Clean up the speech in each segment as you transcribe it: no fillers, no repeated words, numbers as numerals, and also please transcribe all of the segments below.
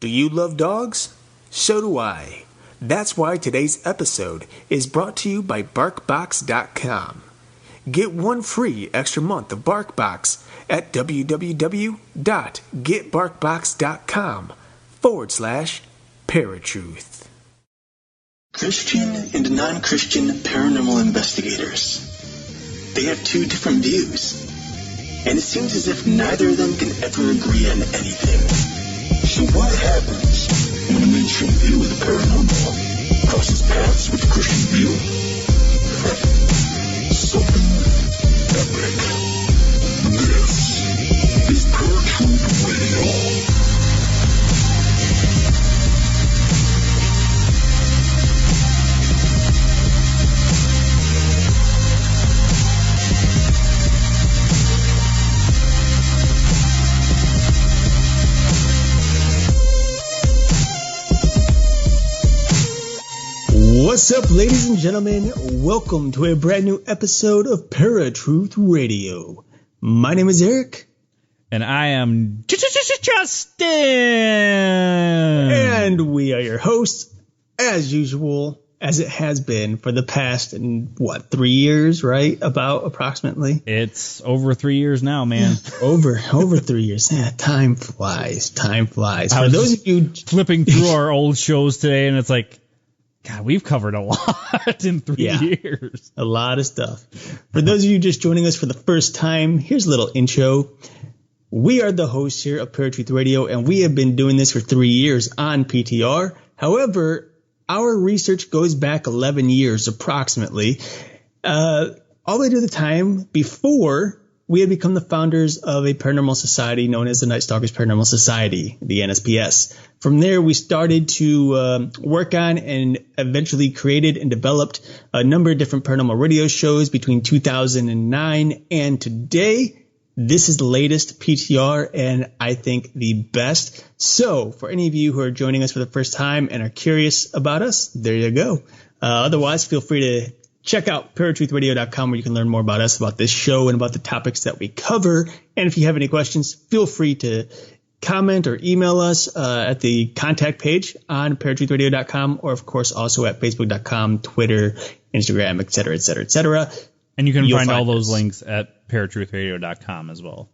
Do you love dogs? So do I. That's why today's episode is brought to you by BarkBox.com. Get one free extra month of BarkBox at www.getbarkbox.com/Paratruth. Christian and non-Christian paranormal investigators. They have two different views, and it seems as if neither of them can ever agree on anything. So what happens when a mainstream view of the paranormal crosses paths with a Christian view? Something epic. This is Paratruth Radio. What's up, ladies and gentlemen? Welcome to a brand new episode of Paratruth Radio. My name is Eric. And I am Justin. And we are your hosts, as usual, as it has been for the past, 3 years, right? Approximately. It's over 3 years now, man. over 3 years. Yeah, time flies. For those of you flipping through our old shows today, and it's like, God, we've covered a lot in 3 years. A lot of stuff. For those of you just joining us for the first time, here's a little intro. We are the hosts here of Paratruth Radio, and we have been doing this for 3 years on PTR. However, our research goes back 11 years approximately, all the way to the time before we had become the founders of a paranormal society known as the Night Stalkers Paranormal Society, the NSPS. From there, we started to work on and eventually created and developed a number of different paranormal radio shows between 2009 and today. This is the latest PTR, and I think the best. So for any of you who are joining us for the first time and are curious about us, there you go. Otherwise, feel free to check out paratruthradio.com, where you can learn more about us, about this show, and about the topics that we cover. And if you have any questions, feel free to comment or email us at the contact page on paratruthradio.com, or of course also at facebook.com, Twitter, Instagram, etc. And you can find all those links at paratruthradio.com as well.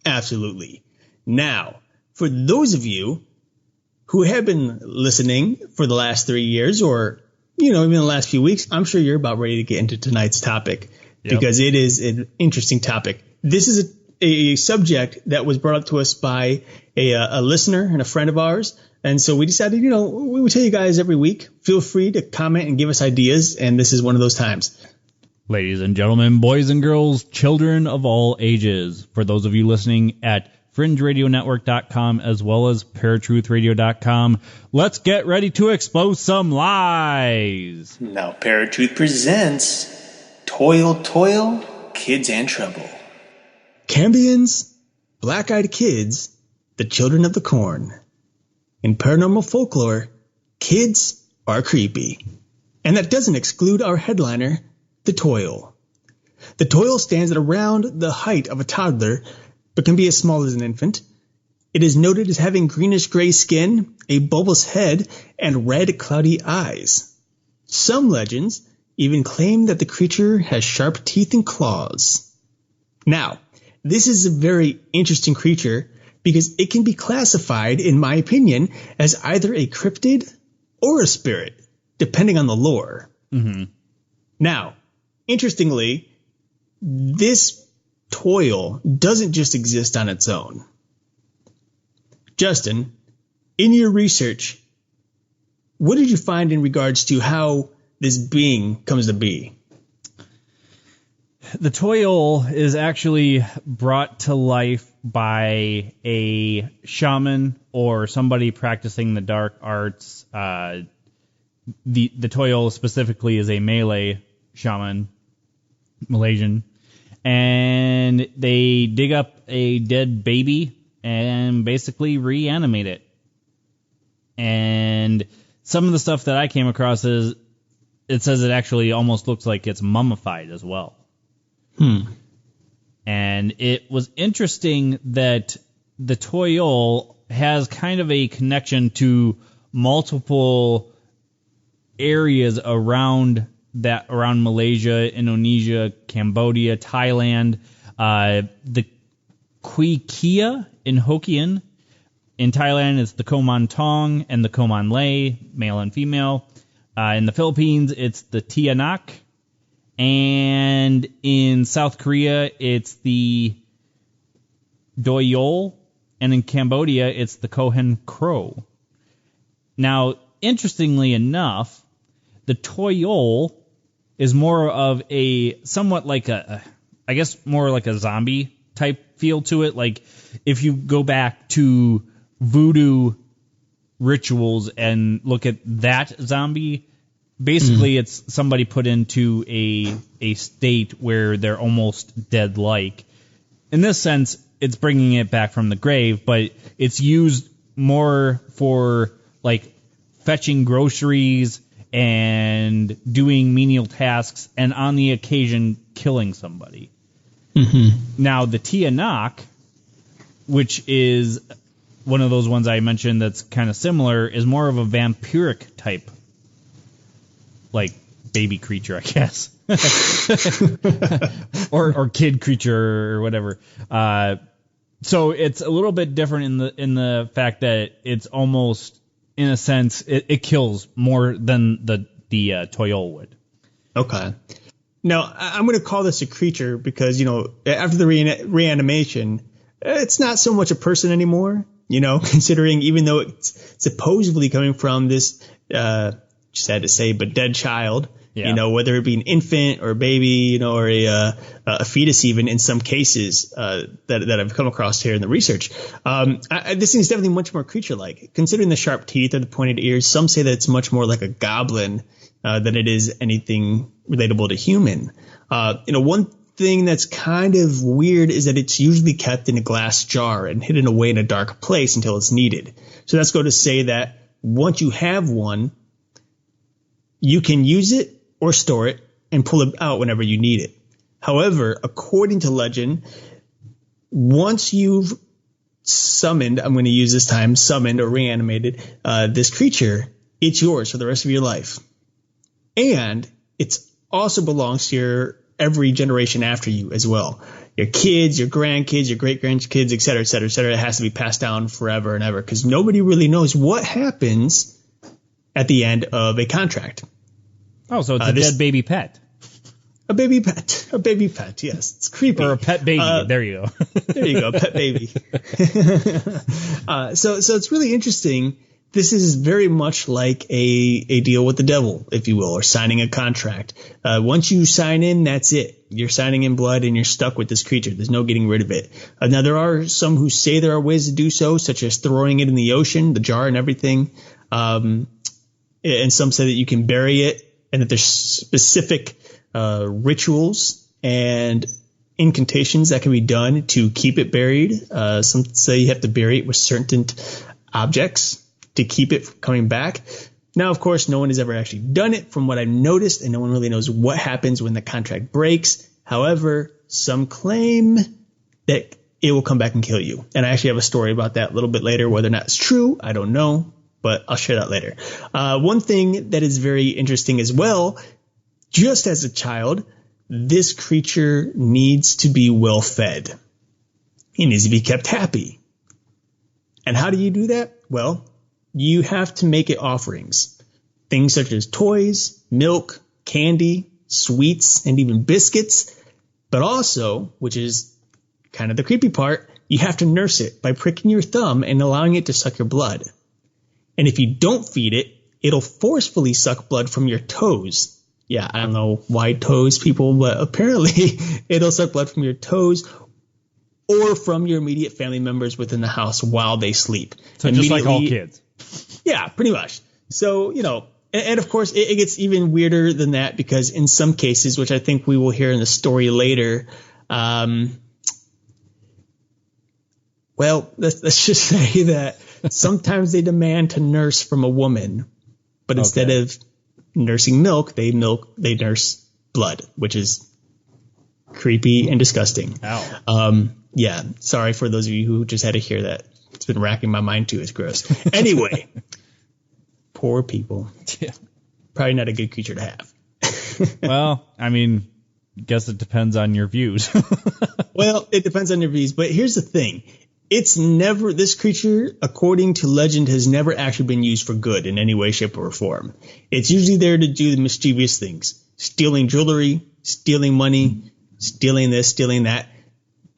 Absolutely. Now, for those of you who have been listening for the last 3 years, or even the last few weeks, I'm sure you're about ready to get into tonight's topic, because it is an interesting topic. This is a subject that was brought up to us by a listener and a friend of ours. And so we decided, we would tell you guys every week, feel free to comment and give us ideas. And this is one of those times. Ladies and gentlemen, boys and girls, children of all ages, for those of you listening at FringeRadioNetwork.com as well as ParatruthRadio.com, let's get ready to expose some lies. Now Paratruth presents Toyol, Kids and Trouble. Cambians, black-eyed kids, the children of the corn. In paranormal folklore, kids are creepy. And that doesn't exclude our headliner, the Toyol. The Toyol stands at around the height of a toddler, but can be as small as an infant. It is noted as having greenish-gray skin, a bulbous head, and red, cloudy eyes. Some legends even claim that the creature has sharp teeth and claws. Now, this is a very interesting creature because it can be classified, in my opinion, as either a cryptid or a spirit, depending on the lore. Mm-hmm. Now, interestingly, this Toyol doesn't just exist on its own. Justin, in your research, what did you find in regards to how this being comes to be? The Toyol is actually brought to life by a shaman or somebody practicing the dark arts. The Toyol specifically is a Malay shaman, Malaysian, and they dig up a dead baby and basically reanimate it. And some of the stuff that I came across is it says it actually almost looks like it's mummified as well. And it was interesting that the Toyol has kind of a connection to multiple areas around Malaysia, Indonesia, Cambodia, Thailand, the Quikia in Hokkien. In Thailand, it's the Koman Tong and the Koman Lay, male and female. In the Philippines, it's the Tianak. And in South Korea, it's the Toyol. And in Cambodia, it's the Kohen Crow. Now, interestingly enough, the Toyol is more of somewhat like more like a zombie type feel to it. Like if you go back to voodoo rituals and look at that zombie, basically it's somebody put into a state where they're almost dead-like. In this sense, it's bringing it back from the grave, but it's used more for like fetching groceries and doing menial tasks, and on the occasion killing somebody. Now, the Tianak, which is one of those ones I mentioned that's kind of similar, is more of a vampiric type, like baby creature, I guess, or kid creature or whatever. So it's a little bit different in the fact that it's almost, in a sense, it kills more than the Toyol would. Okay. Now, I'm going to call this a creature because, after the reanimation, it's not so much a person anymore, considering even though it's supposedly coming from this, sad to say, but dead child, whether it be an infant or a baby, or a fetus even in some cases that I've come across here in the research. This thing is definitely much more creature-like. Considering the sharp teeth or the pointed ears, some say that it's much more like a goblin than it is anything relatable to human. One thing that's kind of weird is that it's usually kept in a glass jar and hidden away in a dark place until it's needed. So that's going to say that once you have one, you can use it or store it and pull it out whenever you need it. However, according to legend, once you've summoned or reanimated this creature, it's yours for the rest of your life. And it also belongs to every generation after you as well. Your kids, your grandkids, your great-grandkids, et cetera, et cetera, et cetera. It has to be passed down forever and ever because nobody really knows what happens at the end of a contract. Oh, so it's a dead baby pet. A baby pet, yes. It's creepy. Or a pet baby. There you go. There you go, pet baby. So it's really interesting. This is very much like a deal with the devil, if you will, or signing a contract. Once you sign in, that's it. You're signing in blood and you're stuck with this creature. There's no getting rid of it. Now, there are some who say there are ways to do so, such as throwing it in the ocean, the jar and everything. And some say that you can bury it and that there's specific rituals and incantations that can be done to keep it buried. Some say you have to bury it with certain objects to keep it from coming back. Now, of course, no one has ever actually done it from what I've noticed, and no one really knows what happens when the contract breaks. However, some claim that it will come back and kill you. And I actually have a story about that a little bit later. Whether or not it's true, I don't know, but I'll share that later. One thing that is very interesting as well, just as a child, this creature needs to be well fed. He needs to be kept happy. And how do you do that? Well, you have to make it offerings. Things such as toys, milk, candy, sweets, and even biscuits. But also, which is kind of the creepy part, you have to nurse it by pricking your thumb and allowing it to suck your blood. And if you don't feed it, it'll forcefully suck blood from your toes. Yeah, I don't know why toes, people, but apparently it'll suck blood from your toes or from your immediate family members within the house while they sleep. So just like all kids. Yeah, pretty much. So, and of course it gets even weirder than that because in some cases, which I think we will hear in the story later, let's just say that sometimes they demand to nurse from a woman, but instead of nursing milk, they nurse blood, which is creepy and disgusting. Ow. Yeah, sorry for those of you who just had to hear that. It's been racking my mind too. It's gross. Anyway, poor people. Yeah. Probably not a good creature to have. Well, I mean, guess it depends on your views. Well, it depends on your views, but here's the thing. This creature, according to legend, has never actually been used for good in any way, shape, or form. It's usually there to do the mischievous things. Stealing jewelry, stealing money, stealing this, stealing that.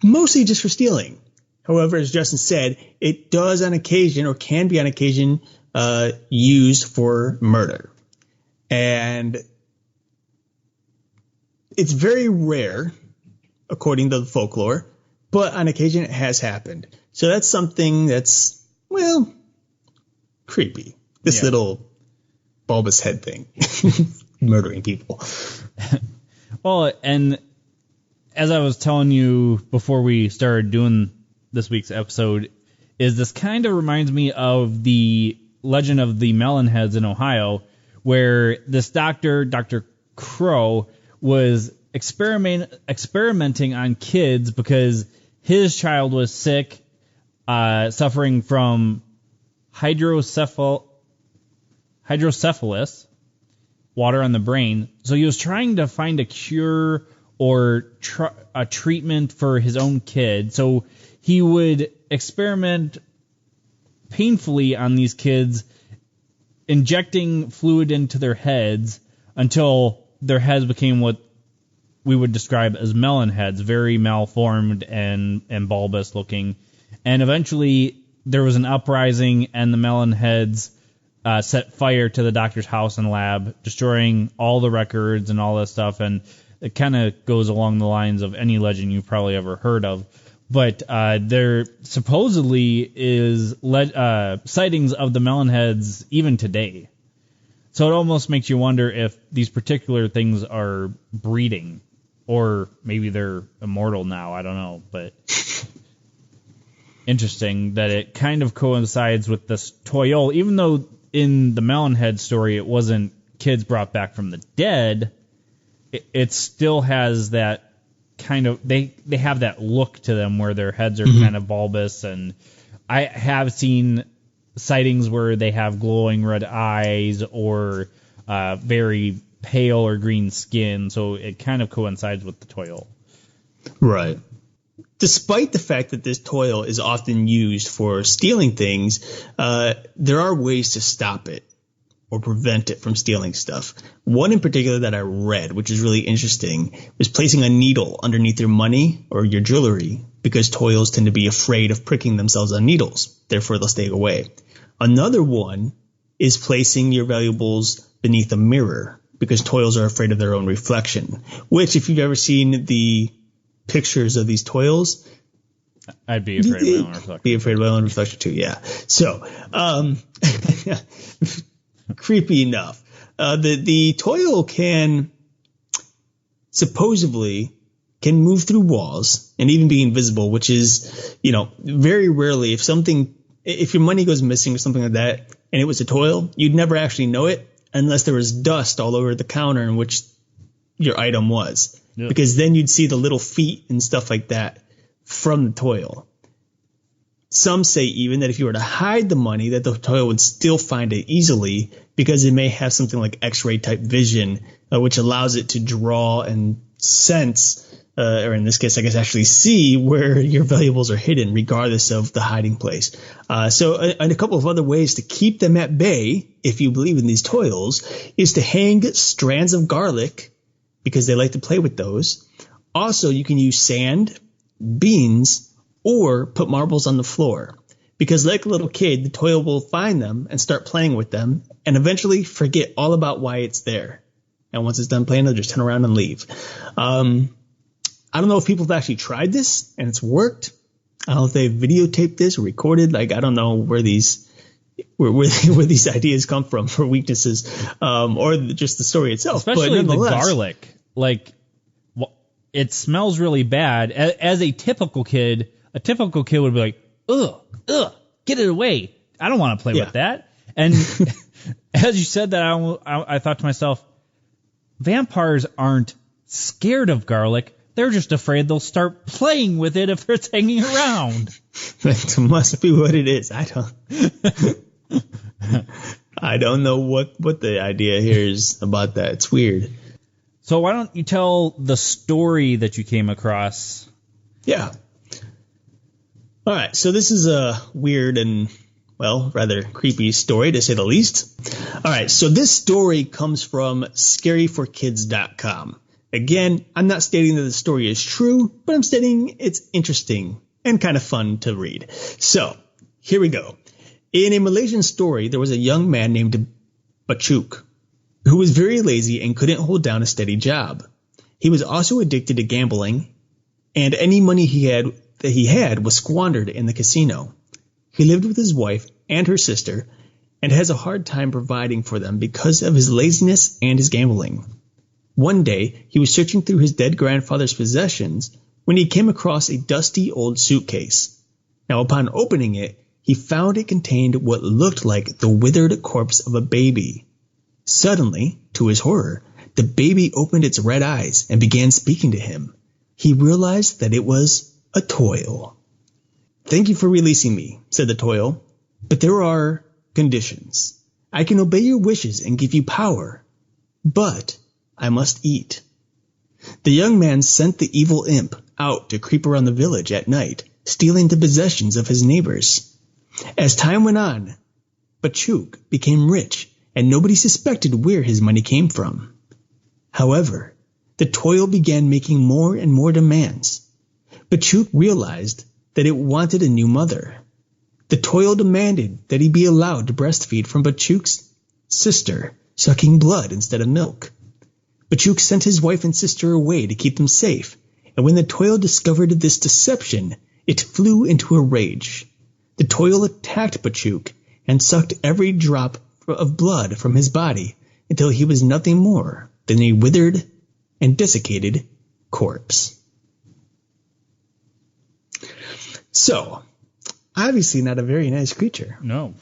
Mostly just for stealing. However, as Justin said, it does on occasion, or can be on occasion, used for murder. And it's very rare, according to the folklore, but on occasion it has happened. So that's something that's, well, creepy. This little bulbous head thing. Murdering people. Well, and as I was telling you before we started doing this week's episode, is this kind of reminds me of the legend of the Melonheads in Ohio, where this doctor, Dr. Crow, was experimenting on kids because his child was sick, suffering from hydrocephalus, water on the brain. So he was trying to find a cure or a treatment for his own kid. So he would experiment painfully on these kids, injecting fluid into their heads until their heads became what we would describe as melon heads, very malformed and bulbous looking. And eventually there was an uprising, and the melon heads set fire to the doctor's house and lab, destroying all the records and all that stuff. And it kind of goes along the lines of any legend you've probably ever heard of. But there supposedly is sightings of the melon heads even today. So it almost makes you wonder if these particular things are breeding, or maybe they're immortal now. I don't know, but interesting that it kind of coincides with this Toyol, even though in the Melonhead story it wasn't kids brought back from the dead. It still has that kind of, they have that look to them where their heads are kind of bulbous, and I have seen sightings where they have glowing red eyes or very pale or green skin, so it kind of coincides with the Toyol. Right. Despite the fact that this Toyol is often used for stealing things, there are ways to stop it or prevent it from stealing stuff. One in particular that I read, which is really interesting, was placing a needle underneath your money or your jewelry, because Toyols tend to be afraid of pricking themselves on needles. Therefore, they'll stay away. Another one is placing your valuables beneath a mirror, because Toyls are afraid of their own reflection, which, if you've ever seen the pictures of these Toyls, I'd be afraid of my own reflection. Be afraid of my own reflection too, yeah. So, creepy enough. The Toyol can supposedly move through walls and even be invisible, which is, very rarely if your money goes missing or something like that and it was a Toyol, you'd never actually know it unless there was dust all over the counter in which your item was. Yeah. Because then you'd see the little feet and stuff like that from the Toyol. Some say even that if you were to hide the money, that the Toyol would still find it easily, because it may have something like X-ray type vision, which allows it to draw and sense, or in this case, I guess actually see where your valuables are hidden, regardless of the hiding place. And a couple of other ways to keep them at bay, if you believe in these Toyls, is to hang strands of garlic, because they like to play with those. Also, you can use sand, beans, or put marbles on the floor, because like a little kid, the Toyol will find them and start playing with them and eventually forget all about why it's there. And once it's done playing, they'll just turn around and leave. I don't know if people have actually tried this and it's worked. I don't know if they've videotaped this or recorded. I don't know where these ideas come from for weaknesses, or just the story itself. Especially the garlic. It smells really bad. As a typical kid would be like, ugh, get it away. I don't want to play with that. And as you said that, I thought to myself, vampires aren't scared of garlic. They're just afraid they'll start playing with it if it's hanging around. That must be what it is. I don't know what the idea here is about that. It's weird. So why don't you tell the story that you came across? Yeah. All right. So this is a weird and, well, rather creepy story, to say the least. All right. So this story comes from scaryforkids.com. Again, I'm not stating that the story is true, but I'm stating it's interesting and kind of fun to read. So here we go. In a Malaysian story, there was a young man named Bachuk who was very lazy and couldn't hold down a steady job. He was also addicted to gambling, and any money he had was squandered in the casino. He lived with his wife and her sister and has a hard time providing for them because of his laziness and his gambling. One day, he was searching through his dead grandfather's possessions when he came across a dusty old suitcase. Now, upon opening it, he found it contained what looked like the withered corpse of a baby. Suddenly, to his horror, the baby opened its red eyes and began speaking to him. He realized that it was a Toyol. "Thank you for releasing me," said the Toyol, "but there are conditions. I can obey your wishes and give you power, but I must eat." The young man sent the evil imp out to creep around the village at night, stealing the possessions of his neighbors. As time went on, Bachuk became rich, and nobody suspected where his money came from. However, the Toyol began making more and more demands. Bachuk realized that it wanted a new mother. The Toyol demanded that he be allowed to breastfeed from Bachuk's sister, sucking blood instead of milk. Bachuk sent his wife and sister away to keep them safe, and when the Toyol discovered this deception, it flew into a rage. The Toyol attacked Bachuk and sucked every drop of blood from his body until he was nothing more than a withered and desiccated corpse. So, obviously not a very nice creature. No.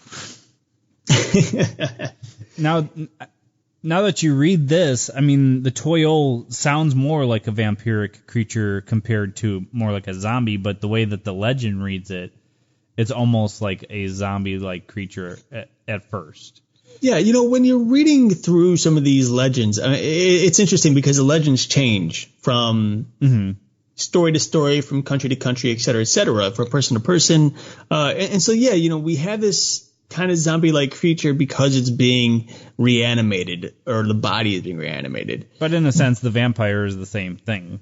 Now that you read this, I mean, the Toyol sounds more like a vampiric creature compared to more like a zombie, but the way that the legend reads it, it's almost like a zombie-like creature at first. Yeah, when you're reading through some of these legends, it's interesting because the legends change from story to story, from country to country, et cetera, from person to person. And so, yeah, we have this kind of zombie-like creature because it's being reanimated, or the body is being reanimated. But in a sense, the vampire is the same thing.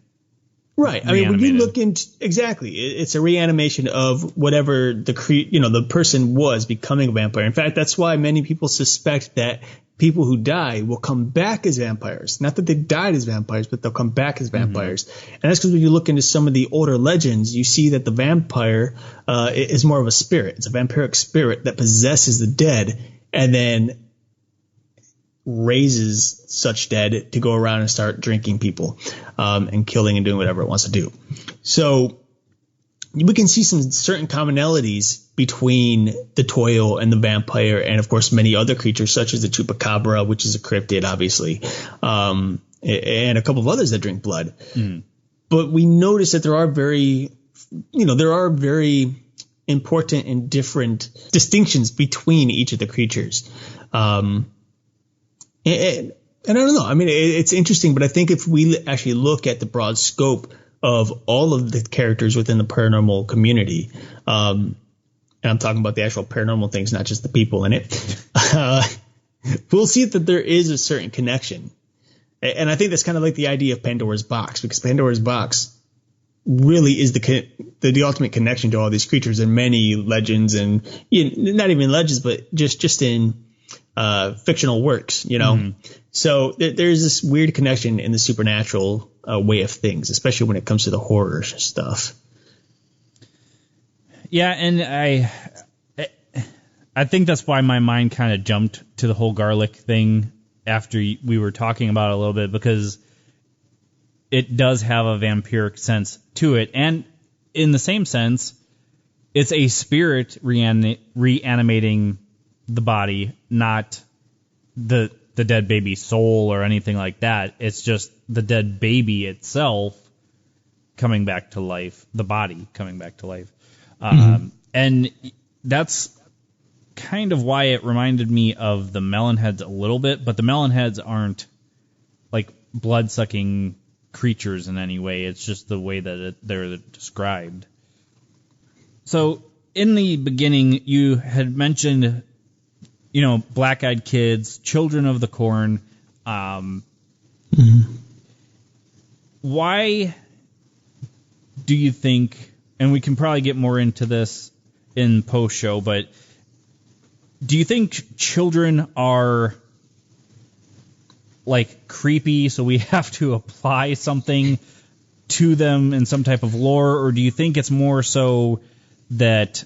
Right. I mean, when you look into exactly, it's a reanimation of whatever the person was becoming a vampire. In fact, that's why many people suspect that people who die will come back as vampires. Not that they died as vampires, but they'll come back as vampires. And that's because when you look into some of the older legends, you see that the vampire is more of a spirit. It's a vampiric spirit that possesses the dead and then raises such dead to go around and start drinking people and killing and doing whatever it wants to do. So we can see some certain commonalities between the Toyol and the vampire, and of course many other creatures such as the chupacabra, which is a cryptid, obviously, and a couple of others that drink blood. But we notice that there are very important and different distinctions between each of the creatures. And I don't know. I mean, it's interesting, but I think if we actually look at the broad scope of all of the characters within the paranormal community, and I'm talking about the actual paranormal things, not just the people in it, we'll see that there is a certain connection. And I think that's kind of like the idea of Pandora's box, because Pandora's box really is the ultimate connection to all these creatures in many legends, and not even legends, but just in fictional works, So there's this weird connection in the supernatural way of things, especially when it comes to the horror stuff. Yeah, and I think that's why my mind kind of jumped to the whole garlic thing after we were talking about it a little bit, because it does have a vampiric sense to it, and in the same sense, it's a spirit reanimating the body, not the dead baby's soul or anything like that. It's just the dead baby itself coming back to life, the body coming back to life. And that's kind of why it reminded me of the Melonheads a little bit, but the Melonheads aren't like blood-sucking creatures in any way. It's just the way that they're described. So in the beginning, you had mentioned, black-eyed kids, children of the corn. Why do you think, and we can probably get more into this in post-show, but do you think children are like creepy, so we have to apply something to them in some type of lore, or do you think it's more so that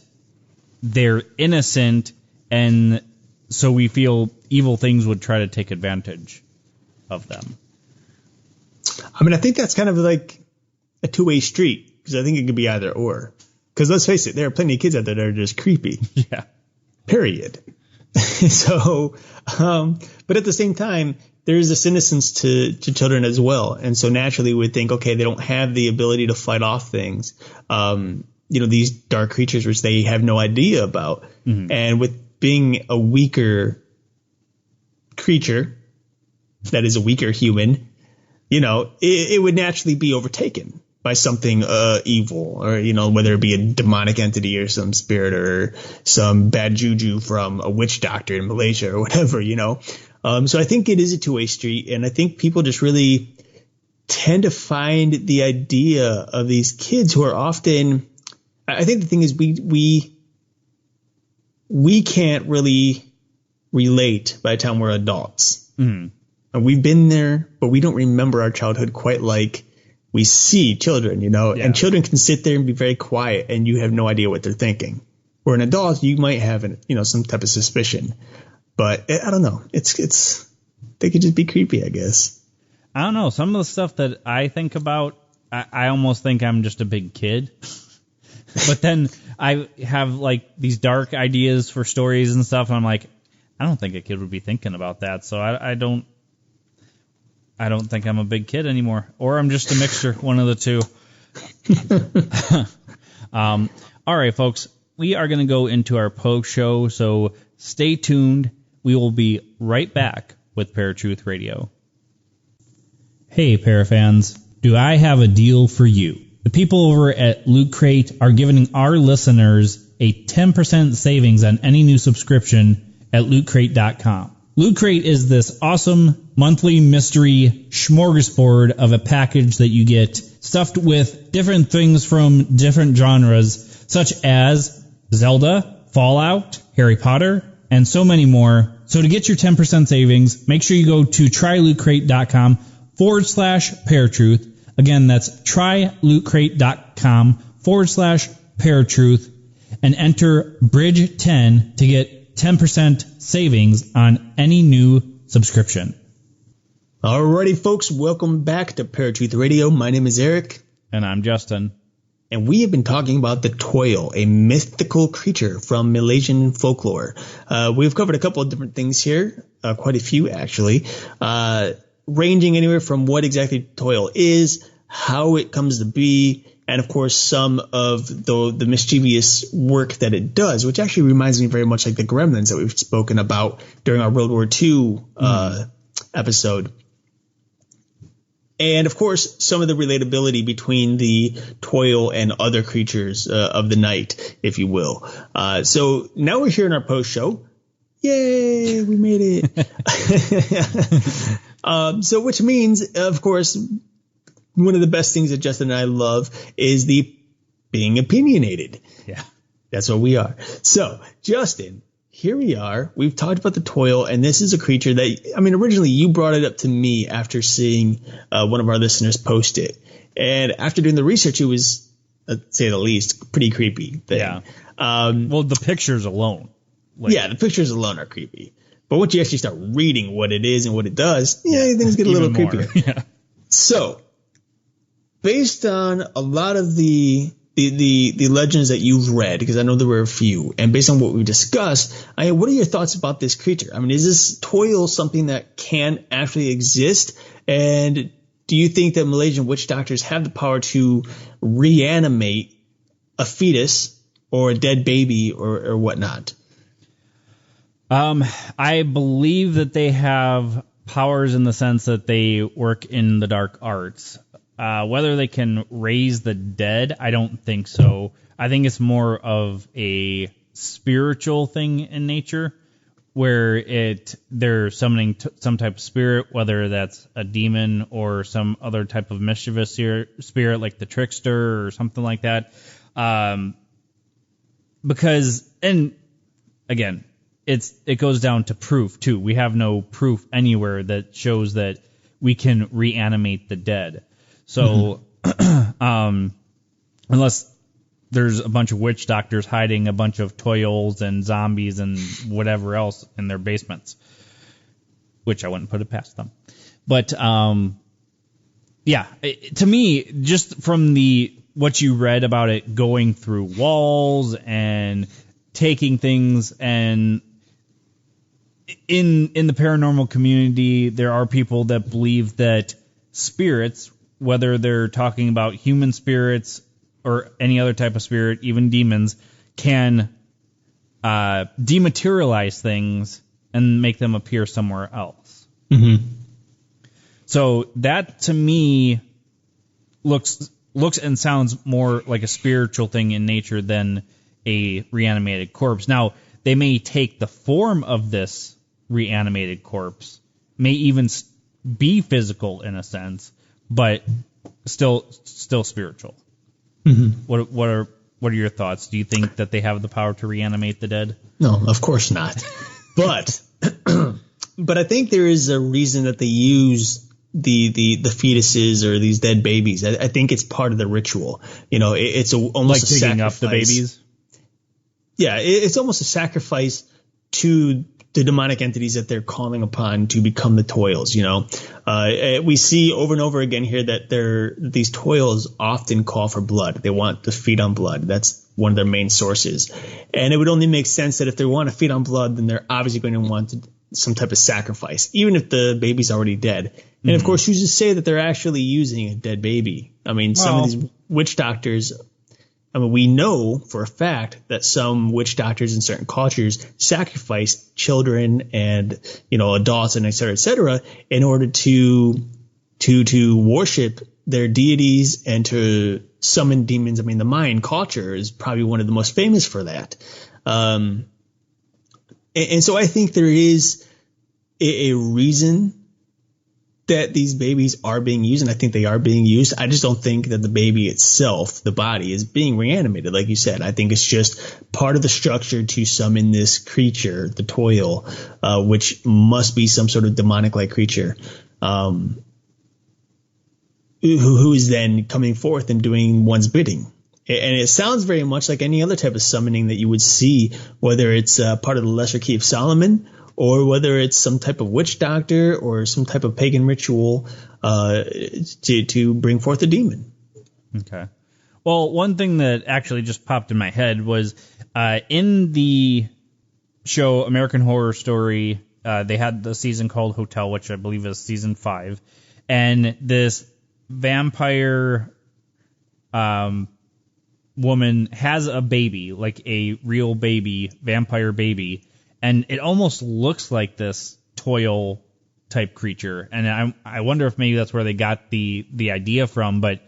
they're innocent and so we feel evil things would try to take advantage of them? I mean, I think that's kind of like a two-way street, because I think it could be either or. Because let's face it, there are plenty of kids out there that are just creepy. Yeah. Period. So, but at the same time, there is this innocence to children as well. And so naturally we think, okay, they don't have the ability to fight off things. These dark creatures which they have no idea about. And with being a weaker creature, that is a weaker human, it would naturally be overtaken by something evil, or whether it be a demonic entity or some spirit or some bad juju from a witch doctor in Malaysia or whatever. So I think it is a two-way street, and I think people just really tend to find the idea of these kids who are often. I think the thing is we can't really relate by the time we're adults. And we've been there, but we don't remember our childhood quite like we see children, Yeah. And children can sit there and be very quiet and you have no idea what they're thinking. Or an adult, you might have some type of suspicion, but I don't know. They could just be creepy, I guess. I don't know. Some of the stuff that I think about, I almost think I'm just a big kid. But then I have like these dark ideas for stories and stuff, and I'm like, I don't think a kid would be thinking about that. So I don't think I'm a big kid anymore, or I'm just a mixture, one of the two. All right, folks, we are going to go into our post show, so stay tuned. We will be right back with Paratruth Radio. Hey, Parafans, do I have a deal for you? The people over at Loot Crate are giving our listeners a 10% savings on any new subscription at lootcrate.com. Loot Crate is this awesome monthly mystery smorgasbord of a package that you get stuffed with different things from different genres, such as Zelda, Fallout, Harry Potter, and so many more. So to get your 10% savings, make sure you go to trylootcrate.com/paratruth. Again, that's trylootcrate.com/paratruth and enter Bridge 10 to get 10% savings on any new subscription. Alrighty, folks, welcome back to Paratruth Radio. My name is Eric. And I'm Justin. And we have been talking about the Toyol, a mythical creature from Malaysian folklore. We've covered a couple of different things here, quite a few actually, ranging anywhere from what exactly Toyol is, how it comes to be, and of course some of the mischievous work that it does, which actually reminds me very much like the Gremlins that we've spoken about during our World War II episode. And of course, some of the relatability between the Toyol and other creatures of the night, if you will. So now we're here in our post show. Yay, we made it. So which means, of course, one of the best things that Justin and I love is the being opinionated. Yeah. That's what we are. So, Justin, here we are. We've talked about the Toyol, and this is a creature that, originally you brought it up to me after seeing one of our listeners post it. And after doing the research, it was, to say the least, pretty creepy thing. Yeah. Well, the pictures alone. Yeah, the pictures alone are creepy. But once you actually start reading what it is and what it does, things get a little creepier. Yeah. So, based on a lot of the legends that you've read, because I know there were a few, and based on what we discussed, what are your thoughts about this creature? Is this Toyol something that can actually exist? And do you think that Malaysian witch doctors have the power to reanimate a fetus or a dead baby or whatnot? I believe that they have powers in the sense that they work in the dark arts. Whether they can raise the dead, I don't think so. I think it's more of a spiritual thing in nature, where they're summoning some type of spirit, whether that's a demon or some other type of mischievous spirit like the trickster or something like that. Because, and again, it goes down to proof too. We have no proof anywhere that shows that we can reanimate the dead. So, unless there's a bunch of witch doctors hiding a bunch of Toyols and zombies and whatever else in their basements, which I wouldn't put it past them. But, to me, just from what you read about it going through walls and taking things, and in the paranormal community, there are people that believe that spirits, whether they're talking about human spirits or any other type of spirit, even demons, can dematerialize things and make them appear somewhere else. Mm-hmm. So that, to me, looks and sounds more like a spiritual thing in nature than a reanimated corpse. Now, they may take the form of this reanimated corpse, may even be physical in a sense, but still spiritual. Mm-hmm. What are your thoughts? Do you think that they have the power to reanimate the dead? No, of course not. But I think there is a reason that they use the fetuses or these dead babies. I think it's part of the ritual. It's almost like a digging sacrifice. Up the babies. Yeah, it's almost a sacrifice to the demonic entities that they're calling upon to become the Toyals. We see over and over again here that these Toyals often call for blood. They want to feed on blood. That's one of their main sources. And it would only make sense that if they want to feed on blood, then they're obviously going to want some type of sacrifice, even if the baby's already dead. And of course, who's to say that they're actually using a dead baby? I mean, some of these witch doctors, we know for a fact that some witch doctors in certain cultures sacrifice children and, adults and et cetera, in order to worship their deities and to summon demons. I mean, the Mayan culture is probably one of the most famous for that. And so I think there is a reason that these babies are being used, and I think they are being used. I just don't think that the baby itself, the body, is being reanimated, like you said. I think it's just part of the structure to summon this creature, the Toyol, which must be some sort of demonic-like creature, who is then coming forth and doing one's bidding. And it sounds very much like any other type of summoning that you would see, whether it's part of the Lesser Key of Solomon or whether it's some type of witch doctor or some type of pagan ritual to bring forth a demon. Okay. Well, one thing that actually just popped in my head was in the show American Horror Story, they had the season called Hotel, which I believe is season 5. And this vampire woman has a baby, like a real baby, vampire baby, and it almost looks like this Toyol type creature. And I wonder if maybe that's where they got the idea from. But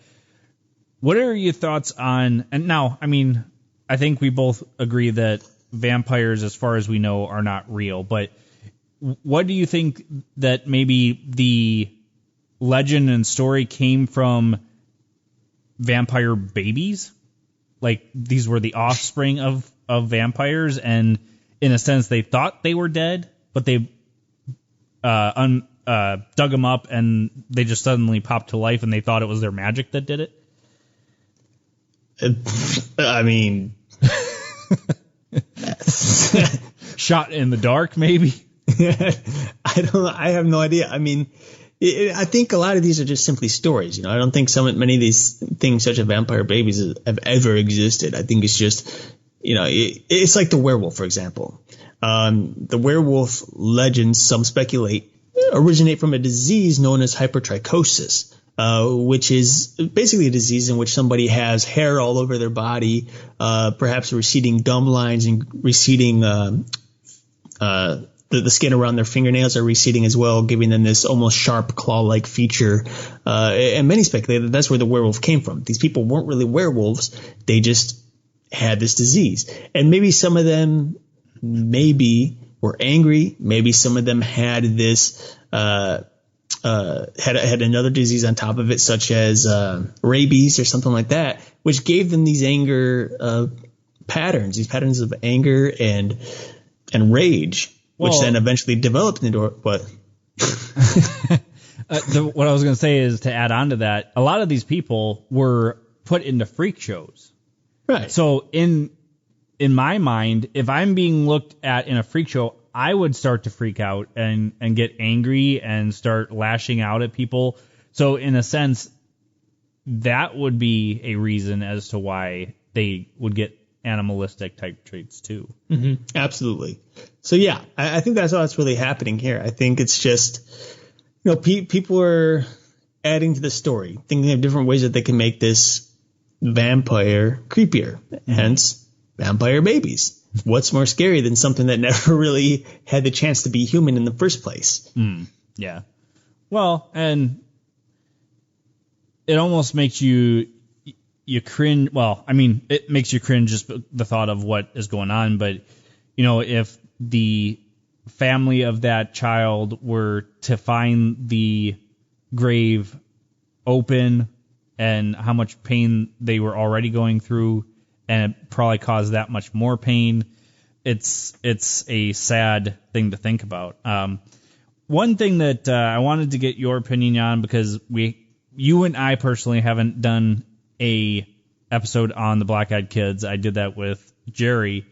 what are your thoughts on? And now, I mean, I think we both agree that vampires, as far as we know, are not real. But what do you think that maybe the legend and story came from vampire babies? Like these were the offspring of vampires, and in a sense they thought they were dead, but they dug them up and they just suddenly popped to life, and they thought it was their magic that did it. I mean, shot in the dark, maybe. I have no idea. I mean, I think a lot of these are just simply stories. I don't think many of these things, such as vampire babies, have ever existed. I think it's just, it's like the werewolf, for example. The werewolf legends, some speculate, originate from a disease known as hypertrichosis. which is basically a disease in which somebody has hair all over their body, perhaps receding gum lines and receding the skin around their fingernails are receding as well, giving them this almost sharp claw-like feature. And many speculate that that's where the werewolf came from. These people weren't really werewolves. They just had this disease. And maybe some of them were angry. Maybe some of them had this had another disease on top of it, such as rabies or something like that, which gave them these anger patterns, these patterns of anger and rage. Which then eventually developed into what? What I was going to say is, to add on to that, a lot of these people were put into freak shows. Right. So in my mind, if I'm being looked at in a freak show, I would start to freak out and get angry and start lashing out at people. So in a sense, that would be a reason as to why they would get animalistic type traits too. Mm-hmm. Absolutely. So yeah, I think that's what's really happening here. I think it's just, people are adding to the story, thinking of different ways that they can make this vampire creepier. Hence, vampire babies. What's more scary than something that never really had the chance to be human in the first place? Yeah. Well, and it almost makes you cringe. Well, I mean, it makes you cringe just the thought of what is going on. But, if the family of that child were to find the grave open and how much pain they were already going through, and it probably caused that much more pain, it's a sad thing to think about. One thing that I wanted to get your opinion on, because you and I personally haven't done a episode on the Black-Eyed Kids. I did that with Jerry.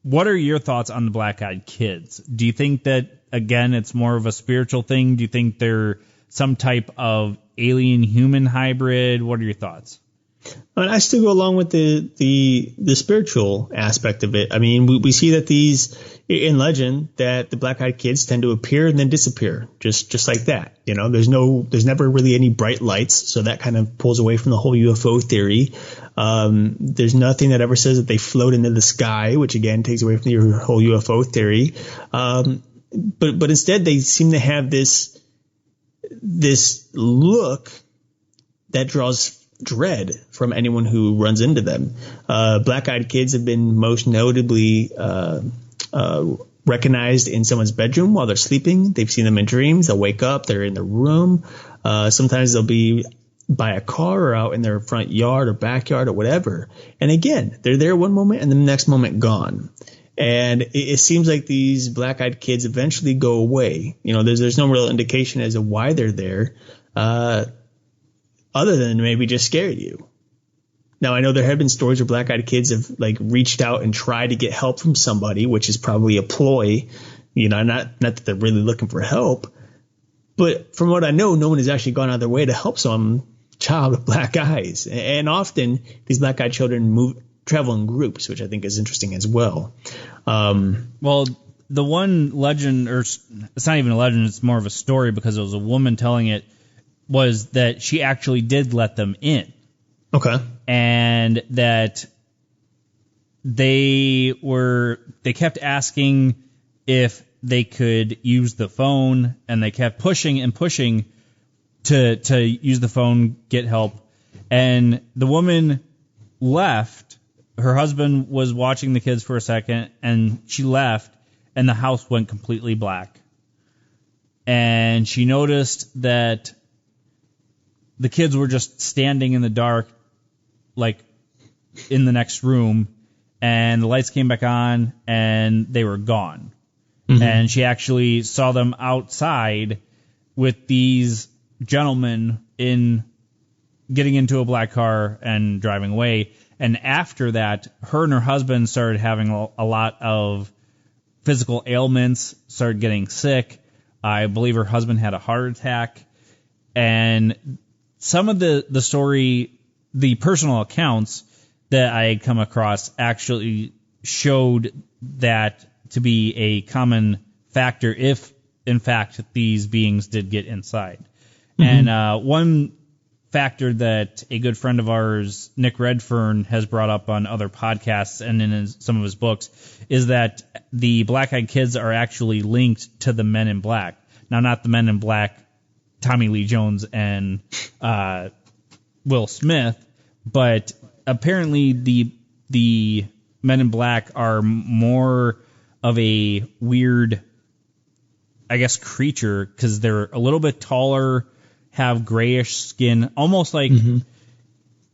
What are your thoughts on the Black-Eyed Kids? Do you think that, again, it's more of a spiritual thing? Do you think they're some type of alien-human hybrid? What are your thoughts? I still go along with the spiritual aspect of it. I mean, we see that in legend that the Black-Eyed Kids tend to appear and then disappear, just like that. There's never really any bright lights, so that kind of pulls away from the whole UFO theory. There's nothing that ever says that they float into the sky, which again takes away from your whole UFO theory. But instead they seem to have this look that draws dread from anyone who runs into them. Black-Eyed Kids have been most notably recognized in someone's bedroom while they're sleeping. They've seen them in dreams. They'll wake up. They're in the room. Sometimes they'll be by a car or out in their front yard or backyard or whatever. And again, they're there one moment and the next moment gone. And it seems like these Black-Eyed Kids eventually go away. There's no real indication as to why they're there, other than maybe just scared you. Now, I know there have been stories where Black-Eyed Kids have reached out and tried to get help from somebody, which is probably a ploy, not that they're really looking for help. But from what I know, no one has actually gone out of their way to help some child with black eyes. And often these black-eyed children travel in groups, which I think is interesting as well. Well, the one legend, or it's not even a legend, it's more of a story because it was a woman telling it, was that she actually did let them in. Okay. And that they kept asking if they could use the phone, and they kept pushing and pushing to use the phone, get help. And the woman left. Her husband was watching the kids for a second, and she left, and the house went completely black. And she noticed that the kids were just standing in the dark, in the next room, and the lights came back on, and they were gone. Mm-hmm. And she actually saw them outside with these gentlemen getting into a black car and driving away. And after that, her and her husband started having a lot of physical ailments, started getting sick. I believe her husband had a heart attack. And some of the story, the personal accounts that I had come across actually showed that to be a common factor if, in fact, these beings did get inside. And one factor that a good friend of ours, Nick Redfern, has brought up on other podcasts and in some of his books is that the Black-Eyed Kids are actually linked to the Men in Black. Now, not the Men in Black, Tommy Lee Jones and Will Smith, but apparently the Men in Black are more of a weird, I guess, creature because they're a little bit taller, have grayish skin, almost like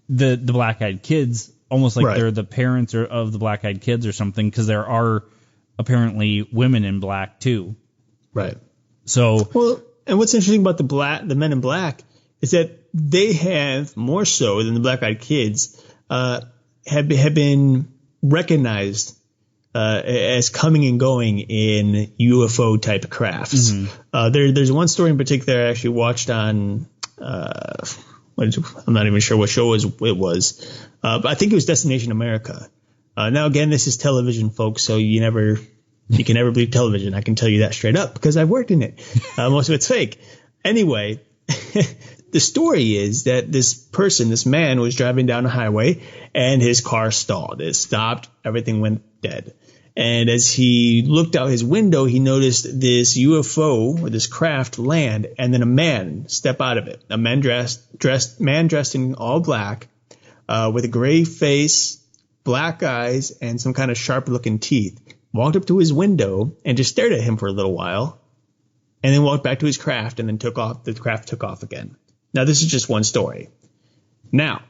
the Black-Eyed Kids, almost like they're the parents of the Black-Eyed Kids or something, because there are apparently women in black too. Right. So, well, and what's interesting about the Men in Black is that they have more so than the Black-Eyed Kids have been recognized as coming and going in UFO type crafts. There's one story in particular I actually watched on, I'm not even sure what show it was, but I think it was Destination America. Now, again, this is television, folks, so you can never believe television. I can tell you that straight up because I've worked in it. Most of it's fake. Anyway, the story is that this man was driving down a highway and his car stalled. It stopped. Everything went dead. And as he looked out his window, he noticed this UFO or this craft land and then a man step out of it. A man dressed in all black with a gray face, black eyes, and some kind of sharp looking teeth. Walked up to his window and just stared at him for a little while and then walked back to his craft and then took off. The craft took off again. Now, this is just one story. Now,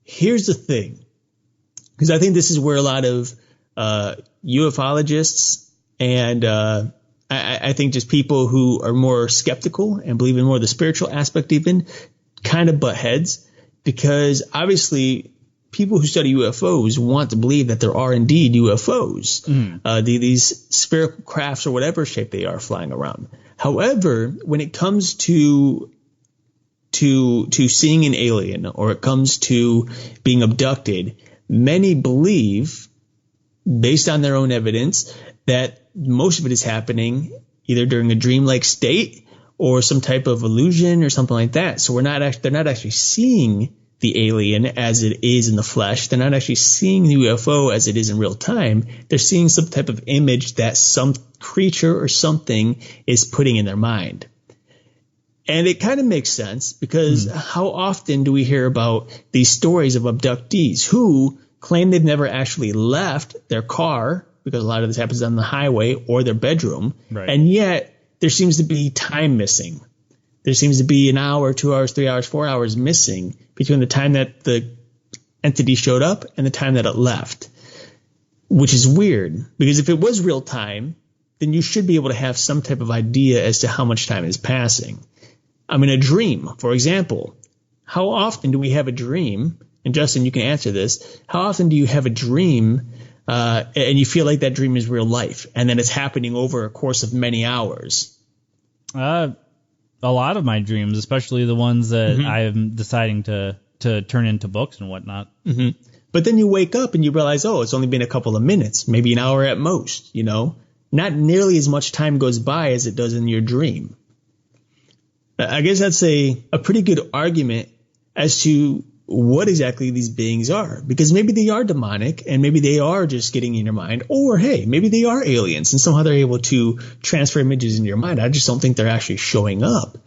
here's the thing, because I think this is where a lot of ufologists and I think just people who are more skeptical and believe in more of the spiritual aspect even kind of butt heads, because obviously people who study UFOs want to believe that there are indeed UFOs, these spherical crafts or whatever shape they are flying around. However, when it comes to seeing an alien or it comes to being abducted, many believe, based on their own evidence, that most of it is happening either during a dreamlike state or some type of illusion or something like that. So they're not actually seeing the alien as it is in the flesh. They're not actually seeing the UFO as it is in real time. They're seeing some type of image that some creature or something is putting in their mind. And it kind of makes sense because how often do we hear about these stories of abductees who claim they've never actually left their car, because a lot of this happens on the highway, or their bedroom, and yet there seems to be time missing. There seems to be an hour, 2 hours, 3 hours, 4 hours missing between the time that the entity showed up and the time that it left, which is weird, because if it was real time, then you should be able to have some type of idea as to how much time is passing. I mean, a dream, for example. How often do we have a dream? And Justin, you can answer this. How often do you have a dream and you feel like that dream is real life and then it's happening over a course of many hours? A lot of my dreams, especially the ones that I'm deciding to turn into books and whatnot. But then you wake up and you realize, oh, it's only been a couple of minutes, maybe an hour at most, you know? Not nearly as much time goes by as it does in your dream. I guess that's a pretty good argument as to what exactly these beings are, because maybe they are demonic and maybe they are just getting in your mind, or hey, maybe they are aliens and somehow they're able to transfer images in your mind. I just don't think they're actually showing up,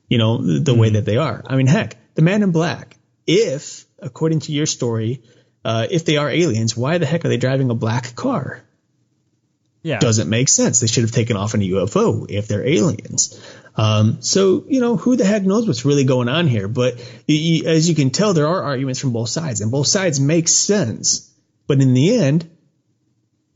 you know, the way that they are. I mean, heck, the Man in Black, if, according to your story, if they are aliens, why the heck are they driving a black car? Yeah. Doesn't make sense. They should have taken off in a UFO if they're aliens. So, you know, who the heck knows what's really going on here? But as you can tell, there are arguments from both sides, and both sides make sense. But in the end,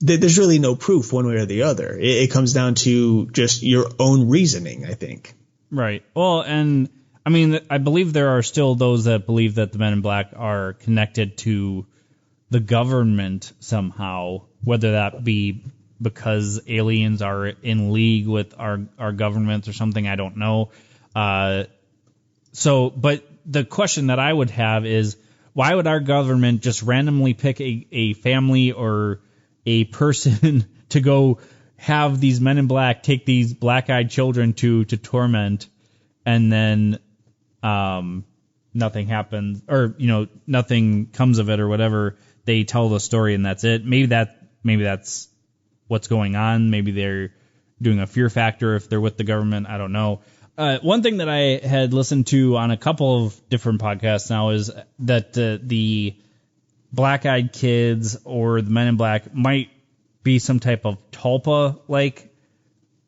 there's really no proof one way or the other. It comes down to just your own reasoning, I think. Right. Well, and I mean, I believe there are still those that believe that the Men in Black are connected to the government somehow, whether that be because aliens are in league with our government or something, I don't know. But the question that I would have is, why would our government just randomly pick a family or a person to go have these Men in Black take these black-eyed children to torment, and then nothing happens, or nothing comes of it, or whatever. They tell the story and that's it. Maybe that's what's going on. Maybe they're doing a fear factor if they're with the government. I don't know. One thing that I had listened to on a couple of different podcasts now is that the black-eyed kids or the Men in Black might be some type of tulpa-like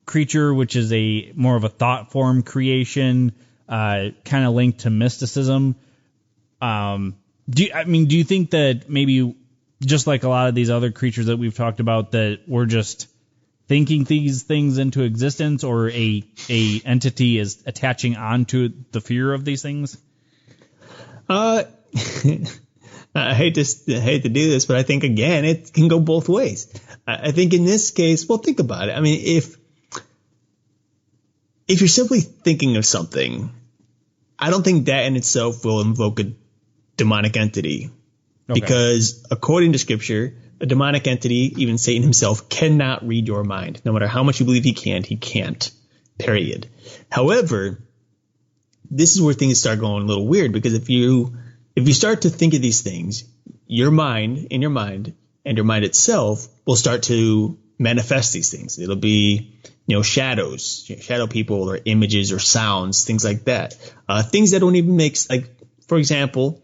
creature, which is a more of a thought form creation, kind of linked to mysticism. Do you think that maybe just like a lot of these other creatures that we've talked about, that we're just thinking these things into existence, or a entity is attaching on to the fear of these things? I hate to do this, but I think, again, it can go both ways. I think in this case, well, think about it. I mean, if you're simply thinking of something, I don't think that in itself will invoke a demonic entity. Okay. Because according to Scripture, a demonic entity, even Satan himself, cannot read your mind. No matter how much you believe he can't. Period. However, this is where things start going a little weird, because if you start to think of these things, your mind and your mind itself will start to manifest these things. It'll be, shadows, shadow people, or images or sounds, things like that. Things that don't even make, like, for example,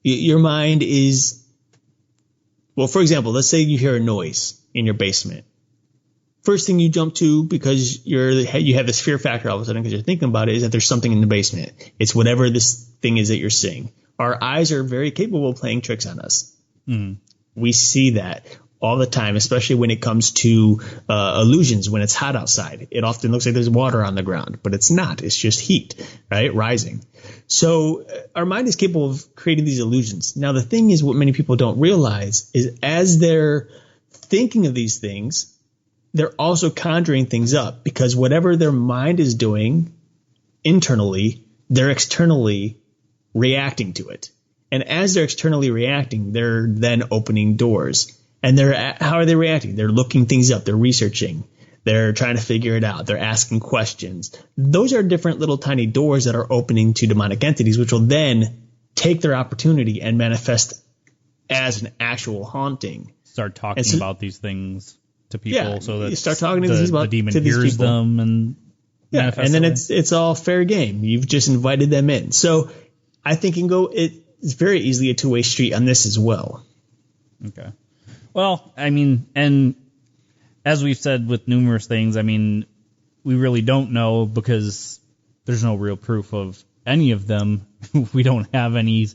your mind is, well, for example, let's say you hear a noise in your basement. First thing you jump to, because you have this fear factor all of a sudden because you're thinking about it, is that there's something in the basement. It's whatever this thing is that you're seeing. Our eyes are very capable of playing tricks on us. Mm. We see that all the time, especially when it comes to illusions. When it's hot outside, it often looks like there's water on the ground, but it's not. It's just heat, right? Rising. So our mind is capable of creating these illusions. Now, the thing is, what many people don't realize is as they're thinking of these things, they're also conjuring things up, because whatever their mind is doing internally, they're externally reacting to it. And as they're externally reacting, they're then opening doors. And how are they reacting? They're looking things up. They're researching. They're trying to figure it out. They're asking questions. Those are different little tiny doors that are opening to demonic entities, which will then take their opportunity and manifest as an actual haunting. Start talking about these things to people, so that you start talking to these the demon hears them and and then it's all fair game. You've just invited them in. So I think it's very easily a two-way street on this as well. Okay. Well, I mean, and as we've said with numerous things, I mean, we really don't know, because there's no real proof of any of them. We don't have any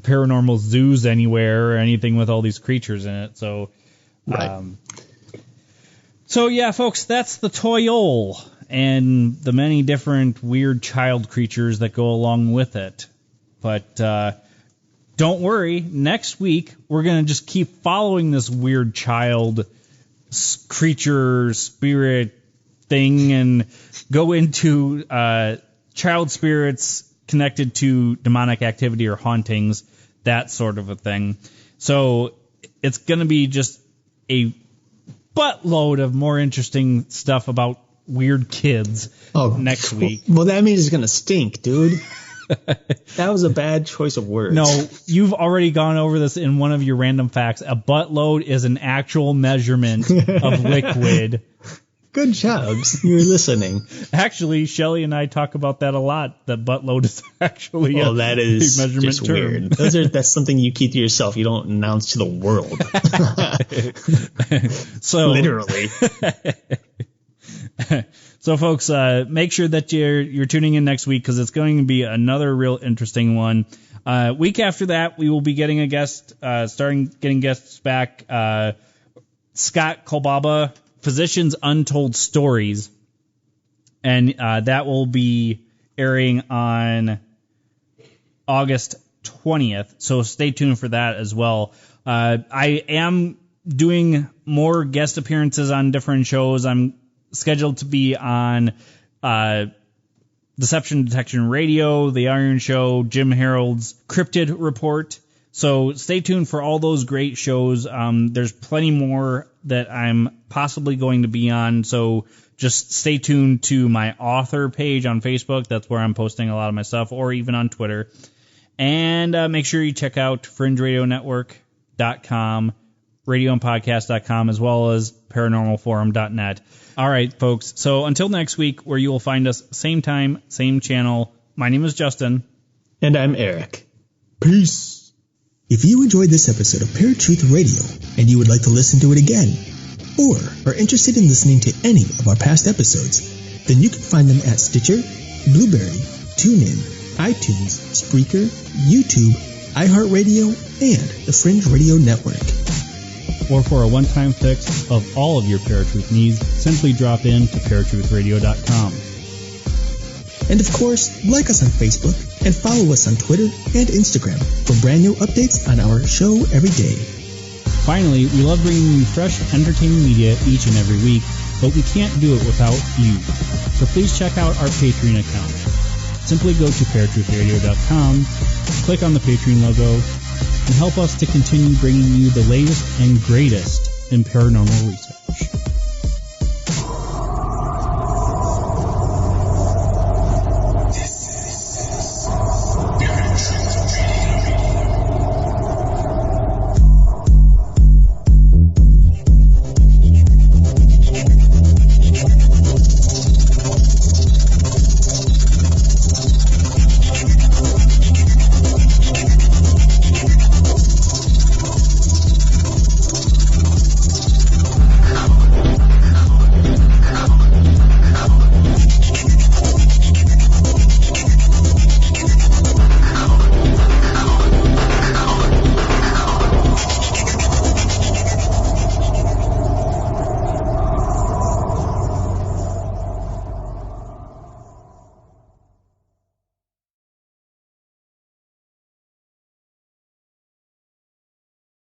paranormal zoos anywhere or anything with all these creatures in it. So, right. So yeah, folks, that's the Toyol and the many different weird child creatures that go along with it. But don't worry, next week we're going to just keep following this weird child creature spirit thing and go into child spirits connected to demonic activity or hauntings, that sort of a thing. So it's going to be just a buttload of more interesting stuff about weird kids next week. Well, that means it's going to stink, dude. That was a bad choice of words. No, you've already gone over this in one of your random facts. A buttload is an actual measurement of liquid. Good job. You're listening. Actually, Shelly and I talk about that a lot. That buttload is actually a measurement just term. Weird. That's something you keep to yourself. You don't announce to the world. So literally. So, folks, make sure that you're tuning in next week, because it's going to be another real interesting one. Week after that, we will be getting a guest, getting guests back. Scott Kolbaba, Physicians Untold Stories, and that will be airing on August 20th. So stay tuned for that as well. I am doing more guest appearances on different shows. I'm scheduled to be on Deception Detection Radio, The Iron Show, Jim Harold's Cryptid Report. So stay tuned for all those great shows. There's plenty more that I'm possibly going to be on, so just stay tuned to my author page on Facebook. That's where I'm posting a lot of my stuff, or even on Twitter. And make sure you check out fringeradionetwork.com, radioandpodcast.com, as well as paranormalforum.net. All right, folks. So until next week, where you will find us same time, same channel. My name is Justin. And I'm Eric. Peace. If you enjoyed this episode of Paratruth Radio and you would like to listen to it again, or are interested in listening to any of our past episodes, then you can find them at Stitcher, Blueberry, TuneIn, iTunes, Spreaker, YouTube, iHeartRadio, and the Fringe Radio Network. Or for a one-time fix of all of your Paratruth needs, simply drop in to paratruthradio.com. And of course, like us on Facebook and follow us on Twitter and Instagram for brand new updates on our show every day. Finally, we love bringing you fresh, entertaining media each and every week, but we can't do it without you. So please check out our Patreon account. Simply go to paratruthradio.com, click on the Patreon logo, and help us to continue bringing you the latest and greatest in paranormal research.